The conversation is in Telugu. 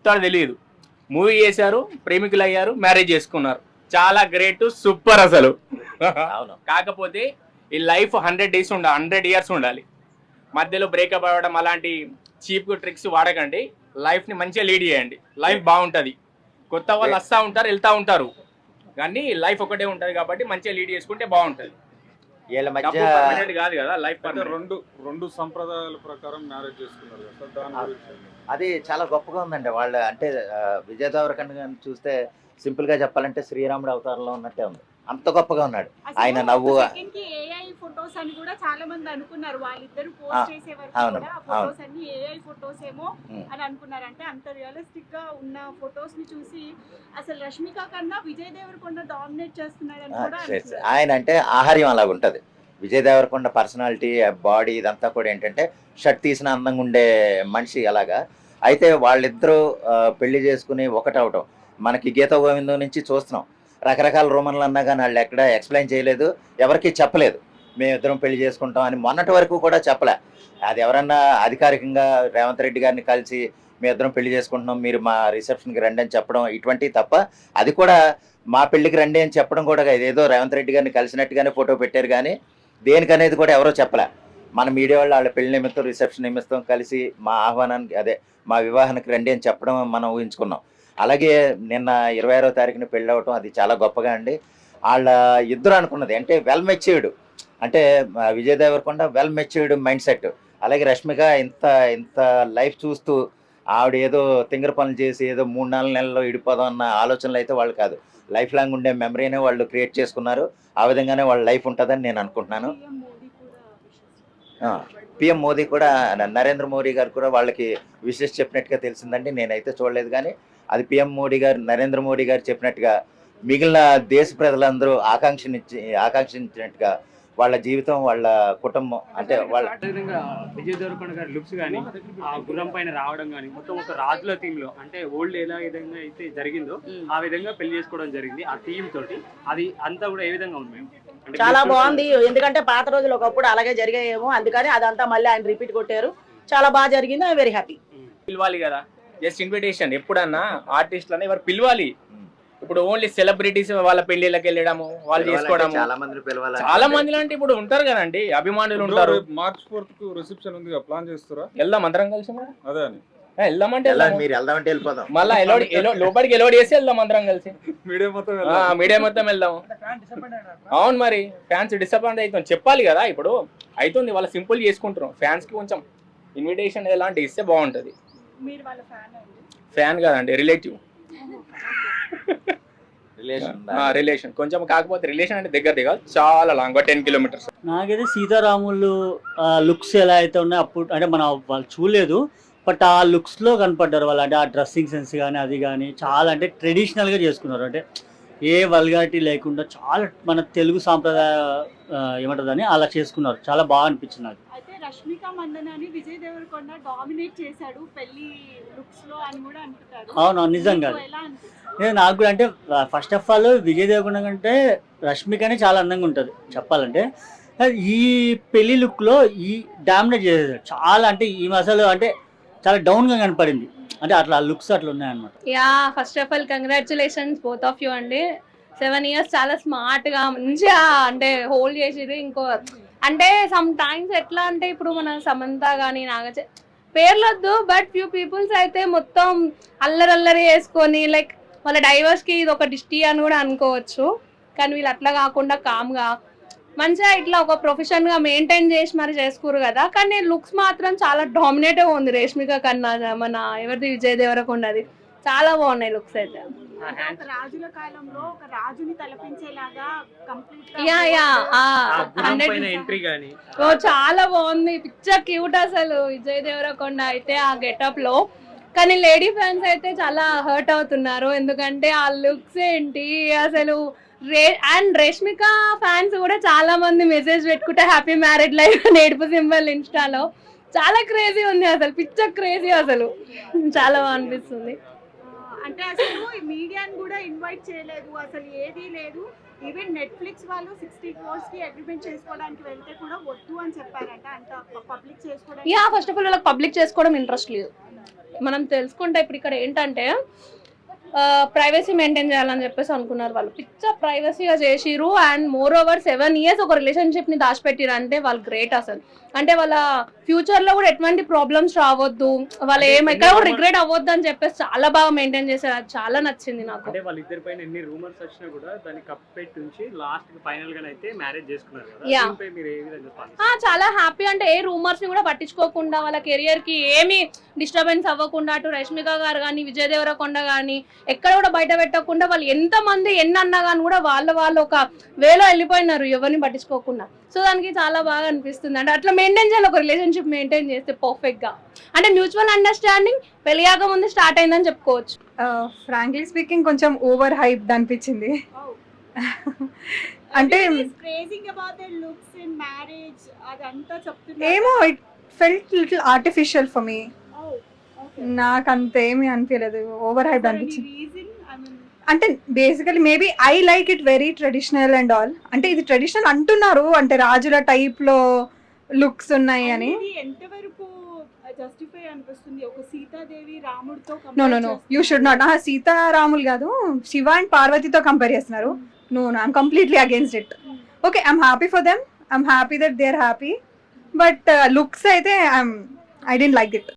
చెప్తాడో తెలియదు. మూవీ చేశారు, ప్రేమికులు అయ్యారు, మ్యారేజ్ చేసుకున్నారు. చాలా గ్రేట్, సూపర్ అసలు. కాకపోతే ఈ లైఫ్ 100 days 100 years ఉండాలి. మధ్యలో బ్రేకప్ అవ్వడం అలాంటి చీప్ ట్రిక్స్ వాడకండి. లైఫ్ని మంచిగా లీడ్ చేయండి, లైఫ్ బాగుంటుంది. కొత్త వాళ్ళు వస్తూ ఉంటారు, వెళ్తూ ఉంటారు, కానీ లైఫ్ ఒకటే ఉంటుంది కాబట్టి మంచిగా లీడ్ చేసుకుంటే బాగుంటుంది. వీళ్ళ మధ్య కాదు కదా లైఫ్. రెండు సంప్రదాయాల ప్రకారం మ్యారేజ్ చేసుకున్నారు కదా, దాని గురించి అది చాలా గొప్పగా ఉందండి. వాళ్ళు అంటే విజయ్ దేవరకొండ గారిని చూస్తే సింపుల్ గా చెప్పాలంటే శ్రీరాముడు అవతారంలో ఉన్నట్టే ఉంది, అంత గొప్పగా ఉన్నాడు. ఆయన నవ్వు ఫొటోస్ అని కూడా చాలా మంది అనుకున్నారు, వాళ్ళిద్దరు పోస్ట్ చేసే వరకు ఫొటోస్ అన్ని ఏఐ ఫొటోస్ ఏమో అని అనుకున్నారు. అంటే అంత రియలిస్టిక్ గా ఉన్న ఫొటోస్ ని చూసి అసలు రష్మిక కన్నా విజయ్ దేవరకొండ డామినేట్ చేస్తున్నాడని కూడా ఆయన అంటే ఆహార్యం అలాగ ఉంటది. విజయ్ దేవరకొండ పర్సనాలిటీ, బాడీ ఇదంతా కూడా ఏంటంటే షర్ట్ తీసిన అందంగా ఉండే మనిషి అలాగా. అయితే వాళ్ళిద్దరూ పెళ్లి చేసుకుని ఒకటవటం మనకి గీత గోవిందం నుంచి చూస్తున్నాం. రకరకాల రూమన్లు అన్నా కానీ వాళ్ళు ఎక్కడ ఎక్స్ప్లెయిన్ చేయలేదు, ఎవరికి చెప్పలేదు మేమిద్దరం పెళ్లి చేసుకుంటాం అని. మొన్నటి వరకు కూడా చెప్పలే. అది ఎవరన్నా అధికారికంగా రేవంత్ రెడ్డి గారిని కలిసి మీ ఇద్దరం పెళ్లి చేసుకుంటున్నాం, మీరు మా రిసెప్షన్కి రండి అని చెప్పడం ఇటువంటివి తప్ప, అది కూడా మా పెళ్లికి రండి అని చెప్పడం కూడా ఇదేదో రేవంత్ రెడ్డి గారిని కలిసినట్టుగానే ఫోటో పెట్టారు, కానీ దేనికనేది కూడా ఎవరో చెప్పలే. మన మీడియా వాళ్ళు వాళ్ళ పెళ్లి నిమిత్తం రిసెప్షన్ నిమిత్తం కలిసి మా ఆహ్వానానికి అదే మా వివాహానికి రండి అని చెప్పడం మనం ఊహించుకున్నాం. అలాగే నిన్న 26వ తారీఖున పెళ్ళి అవ్వటం అది చాలా గొప్పగా అండి. వాళ్ళ ఇద్దరు అనుకున్నది అంటే వెల్ మెచ్యూర్డ్, అంటే Vijay Deverakonda well matured mind set. అలాగే రష్మిక ఇంత లైఫ్ చూస్తూ ఆవిడ ఏదో తింగర పనులు చేసి ఏదో 3-4 నెలల్లో ఇడిపోదాం అన్న ఆలోచనలు అయితే వాళ్ళు కాదు. లైఫ్ లాంగ్ ఉండే మెమరీనే వాళ్ళు క్రియేట్ చేసుకున్నారు. ఆ విధంగానే వాళ్ళ లైఫ్ ఉంటుందని నేను అనుకుంటున్నాను. పిఎం మోదీ కూడా, నరేంద్ర మోడీ గారు కూడా వాళ్ళకి విషెస్ చెప్పినట్టుగా తెలిసిందండి. నేనైతే చూడలేదు, కానీ అది పిఎం మోడీ గారు, నరేంద్ర మోడీ గారు చెప్పినట్టుగా మిగిలిన దేశ ప్రజలందరూ ఆకాంక్షించినట్టుగా వాళ్ళ జీవితం, వాళ్ళ కుటుంబం, అంటే వాళ్ళ విజయ్ దేవరకొండ గారి లుక్స్ కానీ ఆ గుర్రం పైన రావడం కానీ మొత్తం ఒక రాజుల థీమ్ లో, అంటే ఓల్డ్ ఎలా విధంగా అయితే జరిగిందో ఆ విధంగా పెళ్లి చేసుకోవడం జరిగింది. ఆ థీమ్ తోటి అది అంతా కూడా ఏ విధంగా ఉంది మేము చాలా బాగుంది. ఎందుకంటే పాత రోజులు ఒకప్పుడు అలాగే జరిగాయేమో, అందుకని అదంతా మళ్ళీ ఆయన రిపీట్ కొట్టారు. చాలా బాగా జరిగింది. I very happy. పిలవాలి కదా, జస్ట్ ఇన్విటేషన్. ఎప్పుడన్నా ఆర్టిస్టులని ఎవరు పిలవాలి. ఇప్పుడు ఓన్లీ సెలబ్రిటీస్ వాళ్ళ పెళ్లిళ్ళకి వెళ్ళడము, వాళ్ళు చేసుకోవడం. చాలా మంది లాంటి ఇప్పుడు ఉంటారు కదండి, అభిమానులు ఉంటారు. మార్చ్ 4th కు రిసెప్షన్ ఉంది, ప్లాన్ చేస్తారా? వెళ్దాం అందరం కలిసి. అదే అని వెళ్దామంటే మీరు వెళ్దామంటే వెళ్ళిపోదాం. మళ్ళీ లోపలికి ఎలోడ్ చేసి వెళ్దాం అందరం కలిసి, మీడియా మొత్తం వెళ్దాం. అవును, మరి ఫ్యాన్స్ డిసప్పాయింట్ అవుతాం, చెప్పాలి కదా. ఇప్పుడు అవుతుంది, వాళ్ళు సింపుల్ చేసుకుంటారు. ఫ్యాన్స్ కి కొంచెం ఇన్విటేషన్ ఎలాంటి ఇస్తే బాగుంటది. ఫ్యాన్ కాదండి, రిలేటివ్. రిలేషన్ కొంచెం, కాకపోతే రిలేషన్ అంటే దగ్గర చాలా లాంగ్, 10 kilometers. నాకైతే సీతారాములు లుక్స్ ఎలా అయితే ఉన్నాయో అప్పుడు, అంటే మనం వాళ్ళు చూడలేదు, బట్ ఆ లుక్స్లో కనపడ్డారు వాళ్ళు. అంటే ఆ డ్రెస్సింగ్ సెన్స్ కానీ అది కానీ చాలా అంటే ట్రెడిషనల్గా చేసుకున్నారు. అంటే ఏ వల్గారిటీ లేకుండా చాలా మన తెలుగు సాంప్రదాయ ఏమంటుందని అలా చేసుకున్నారు. చాలా బాగా అనిపించింది నాకు. అయితే రష్మిక మందనాని విజయ్ దేవరకొండ డామినేట్ చేశాడు పెళ్లి లుక్స్ లో అని కూడా అంటారు. అవును, నిజంగా నాకు కూడా. అంటే first of all Vijay Deverakonda కంటే రష్మికనే చాలా అందంగా ఉంటుంది చెప్పాలంటే. ఈ పెళ్లి లుక్లో ఈ డామినేట్ చేసేసాడు చాలా. అంటే ఈ అసలు అంటే చాలా డౌన్గా కనపడింది. అంటే అట్లా లుక్స్ అట్లా ఉన్నాయన్నమాట. Yeah, first of all congratulations both of you అండి. 7 years చాలా స్మార్ట్గా మంచిగా అంటే హోల్డ్ చేసేది. ఇంకో అంటే సమ్ టైమ్స్ ఎట్లా అంటే ఇప్పుడు మన సమంత కానీ పేర్లొద్దు, బట్ ఫ్యూ పీపుల్స్ అయితే మొత్తం అల్లరి వేసుకొని లైక్ వాళ్ళ డైవర్స్కి ఇది ఒక డిస్టీ అని కూడా అనుకోవచ్చు. కానీ వీళ్ళు అట్లా కాకుండా కామ్గా మంచిగా ఇట్లా ఒక ప్రొఫెషన్గా మెయింటైన్ చేసి మరి చేసుకోరు కదా. కానీ లుక్స్ మాత్రం చాలా డామినేట్గా ఉంది రష్మిక కన్నా. మన ఎవరిది విజయ్ దేవరకొండది చాలా బాగున్నాయి లుక్స్ అయితే. రాజుల కాలంలో ఒక రాజుని తలపించేలాగా చాలా బాగుంది. పిక్చర్ క్యూట్ అసలు విజయ్ దేవరకొండ అయితే ఆ గెటప్ లో. కానీ లేడీ ఫ్యాన్స్ అయితే చాలా హర్ట్ అవుతున్నారు, ఎందుకంటే ఆ లుక్స్ ఏంటి అసలు. అండ్ రష్మిక ఫ్యాన్స్ కూడా చాలా మంది మెసేజ్ పెట్టుకుంటే హ్యాపీ మ్యారేడ్ లైఫ్ అని ఏడుపు సింబల్ ఇన్స్టాలో. చాలా క్రేజీ ఉంది అసలు, పిక్చర్ క్రేజీ అసలు, చాలా బాగా అనిపిస్తుంది. అంటే అసలు మీడియాని కూడా ఇన్వైట్ చేయలేదు, అసలు ఏదీ లేదు. ఈవెన్ నెట్ఫ్లిక్స్ వాళ్ళు 60 crores కి అగ్రిమెంట్ చేసుకోవడానికి వెళ్తే కూడా వద్దు అని చెప్పారంట. అంత పబ్లిక్ చేసుకోవడానికి. యా, ఫస్ట్ ఆఫ్ ఆల్ వాళ్ళకి పబ్లిక్ చేసుకోవడం ఇంట్రెస్ట్ లేదు. మనం తెలుసుకుంటే ఇప్పుడు ఇక్కడ ఏంటంటే ప్రైవసీ మెయింటైన్ చేయాలని చెప్పేసి అనుకున్నారు వాళ్ళు. పిచ్చ ప్రైవసీగా చేసిరు. అండ్ మోర్ ఓవర్ 7 years ఒక రిలేషన్షిప్ ని దాచిపెట్టిరు అంటే వాళ్ళు గ్రేట్ అసలు. అంటే వాళ్ళ ఫ్యూచర్ లో కూడా ఎటువంటి ప్రాబ్లమ్స్ రావద్దు, వాళ్ళు ఎక్కడ కూడా రిగ్రెట్ అవ్వద్దు అని చెప్పేసి చాలా బాగా మెయింటైన్ చేశారు. అది చాలా నచ్చింది నాకు. అంటే వాళ్ళిద్దరి పైన ఎన్ని రూమర్స్ వచ్చినా కూడా దాన్ని కప్పెట్టి ఉంచి లాస్ట్ కి ఫైనల్ గా అయితే మ్యారేజ్ చేసుకున్నారు కదా. Yeah. దీనిపై మీరు ఏ విధంగా స్పందిస్తారు? చాలా హ్యాపీ. అంటే ఏ రూమర్స్ ని కూడా పట్టించుకోకుండా వాళ్ళ కెరియర్ కి ఏమి డిస్టర్బెన్స్ అవ్వకుండా అటు రష్మిక గారు కానీ విజయ్ దేవరకొండ కానీ ఎక్కడ కూడా బయట పెట్టకుండా వాళ్ళు ఎంత మంది ఎన్ని అన్నా కానీ కూడా వాళ్ళు ఒక వేలో వెళ్ళిపోయినారు ఎవరిని పట్టించుకోకుండా. సో దానికి చాలా బాగా అనిపిస్తుంది. అంటే అట్లా మెయింటైన్ చేయాలి ఒక రిలేషన్షిప్ మెయింటైన్ చేస్తే పర్ఫెక్ట్ గా. అంటే మ్యూచువల్ అండర్స్టాండింగ్ పెళ్ళియాక ముందు స్టార్ట్ అయిందని చెప్పుకోవచ్చు. ఫ్రాంక్లీ స్పీకింగ్ కొంచెం ఓవర్ హైప్ అనిపించింది. అంటే crazing about the looks in marriage అదంతా చెప్తున్నారు. ఏమో it felt little artificial for me. నాకు అంతేమీ అనిపించలేదు, ఓవర్ హైప్ అనిపించింది. అంటే basically maybe I like it very traditional and all. అంటే ఇది ట్రెడిషనల్ అంటున్నారు, అంటే రాజుల టైప్ లో లుక్స్ ఉన్నాయి అని. ఎంతవరకు జస్టిఫై అనిపిస్తుంది ఒక సీతాదేవి రాముడితో? No you should not. సీతారాములు కాదు, శివ అండ్ పార్వతితో కంపేర్ చేస్తున్నారు. No I'm completely against it. Okay, I'm happy for them, I'm happy that they are happy, but looks అయితే ఐ డోంట్ లైక్ ఇట్.